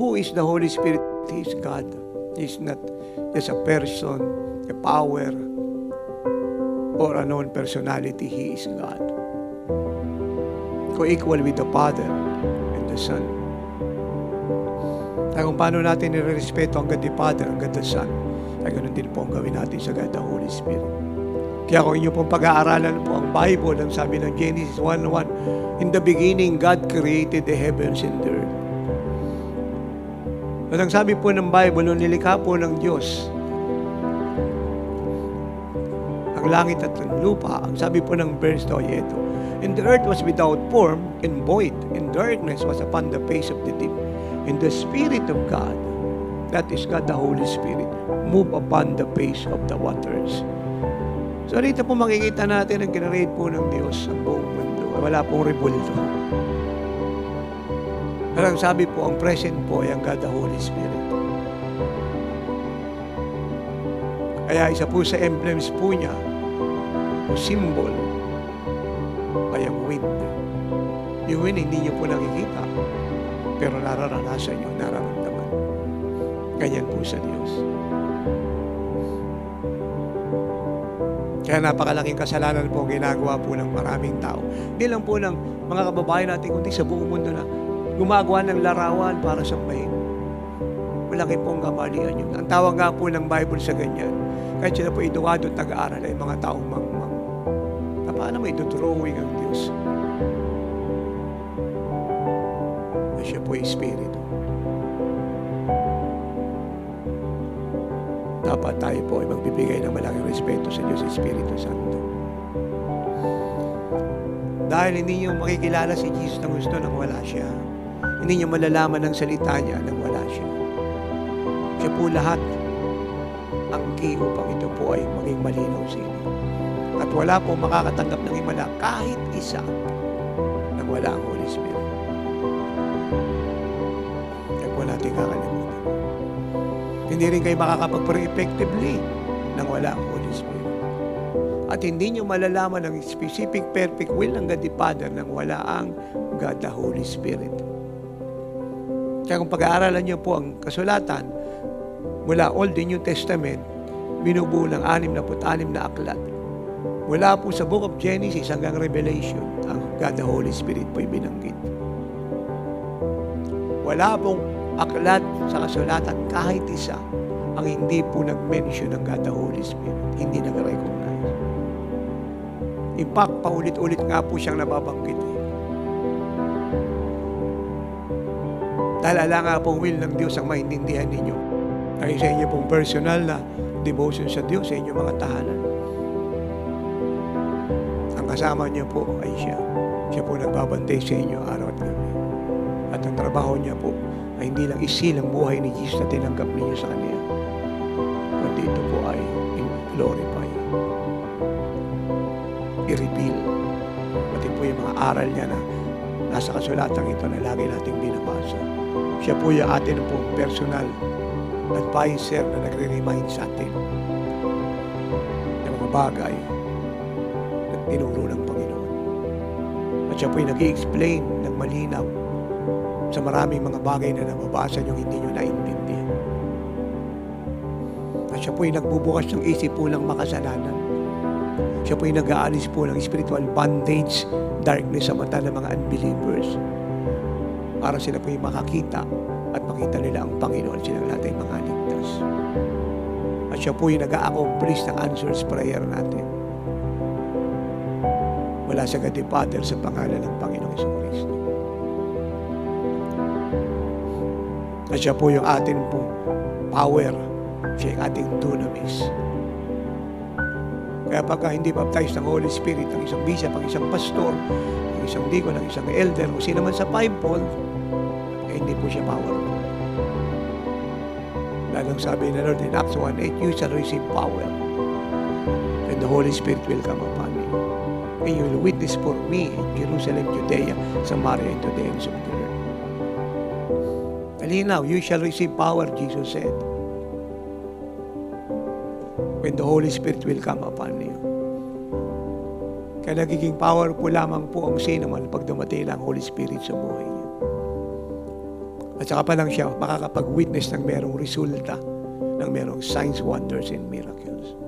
Who is the Holy Spirit? He is God. He is not just a person, a power, or a known personality. He is God. Co-equal with the Father and the Son. Kaya kung paano natin nire-respeto ang God the Father, ang God the Son, ay ganun din po ang gawin natin sa God the Holy Spirit. Kaya kung inyo pong pag-aaralan po ang Bible, ang sabi ng Genesis 1:1, in the beginning, God created the heavens and the earth. At ang sabi po ng Bible, nung nilikha po ng Diyos ang langit at ang lupa, ang sabi po ng verse 2 ay ito, and the earth was without form and void, and darkness was upon the face of the deep. And the Spirit of God, that is God the Holy Spirit, move upon the face of the waters. So dito po makikita natin ang generate po ng Diyos ang buong mundo. Wala pong rebulto. Pero ang sabi po, ang present po ay ang God the Holy Spirit. Kaya isa po sa emblems po niya, o symbol, ay ang wind. Yung wind, hindi niyo po nakikita, pero nararanasan niyo, nararamdaman. Ganyan po sa Diyos. Kaya napakalaking kasalanan po ginagawa po ng maraming tao. Hindi lang po ng mga kababayan natin, kundi sa buong mundo na gumagawa ng larawan para sambahin. Malaki pong kamalian yun. Ang tawag nga po ng Bible sa ganyan, kahit sila po edukado at nag-aaral ay mga taong mangmang. Na paano may drawing ang Diyos? Na siya po ay Espiritu. Dapat tayo po ay magbibigay ng malaking respeto sa Diyos Espiritu Santo. Dahil hindi niyo makikilala si Jesus ng gusto nang wala siya. Hindi niyo malalaman ang salita niya nang wala siya. Siya po lahat ang key upang ito po ay maging malinaw sa inyo. At wala po makakatanggap ng himala kahit isa nang wala ang Holy Spirit. Kaya po natin kakalimutan. Hindi rin kayo makakapag-pray effectively nang wala ang Holy Spirit. At hindi nyo malalaman ang specific perfect will ng God the Father nang wala ang God the Holy Spirit. Kaya kung pag-aaralan nyo po ang kasulatan mula Old and New Testament, binubuo ng 66 na aklat. Mula po sa Book of Genesis hanggang Revelation, ang God the Holy Spirit po'y binanggit. Wala pong aklat sa kasulatan kahit isa ang hindi po nag-mention ng God the Holy Spirit, hindi nag-recognize. In fact, paulit-ulit nga po siyang nababanggit. Dahil ala nga pong will ng Diyos ang maintindihan ninyo. Kaya sa inyo pong personal na devotion sa Diyos, sa inyong mga tahanan. Ang kasama niyo po ay siya. Siya po nagbabantay sa inyo araw at gabi. At ang trabaho niya po ay hindi lang isilang buhay ni Jesus na tinanggap ninyo sa Kanya, kundi ito po ay glorify, i-reveal, pati po yung mga aral niya na nasa kasulatan ito na lagi nating binabasa. Siya po yung atin po personal advisor na nagre-remind sa atin ng mga bagay na tinuro ng Panginoon. At siya po yung nag-i-explain ng malinaw sa maraming mga bagay na nababasa nyo hindi nyo naintindihan. At siya po yung nagbubukas ng isip po ng makasalanan. Siya po yung nag-aalis po ng spiritual bondage, darkness sa mata ng mga unbelievers. Para sila po yung makakita at makita nila ang Panginoon silang natin mga ligtas. At siya po yung nag-a-accomplish ng answers prayer natin. Mula sa God the Father sa pangalan ng Panginoong Jesucristo. At siya po yung atin pong power. Siya yung ating dunamis. Kaya pagka hindi baptized ng Holy Spirit, ang isang bishop, ang isang pastor, ang isang deacon, ang isang elder, kung sino man sa fivefold, eh, hindi po siya powerful. Lalong sabi na Lord in Acts 1:8, you shall receive power and the Holy Spirit will come upon you. And you will witness for me in Jerusalem, Judea, Samaria, and to the ends of the earth. Now, you shall receive power, Jesus said, when the Holy Spirit will come upon you. Kaya nagiging powerful lamang po ang sino man pag dumating ang Holy Spirit sa buhay niyo. At saka pa lang siya makakapag-witness ng merong resulta, ng merong signs, wonders, and miracles.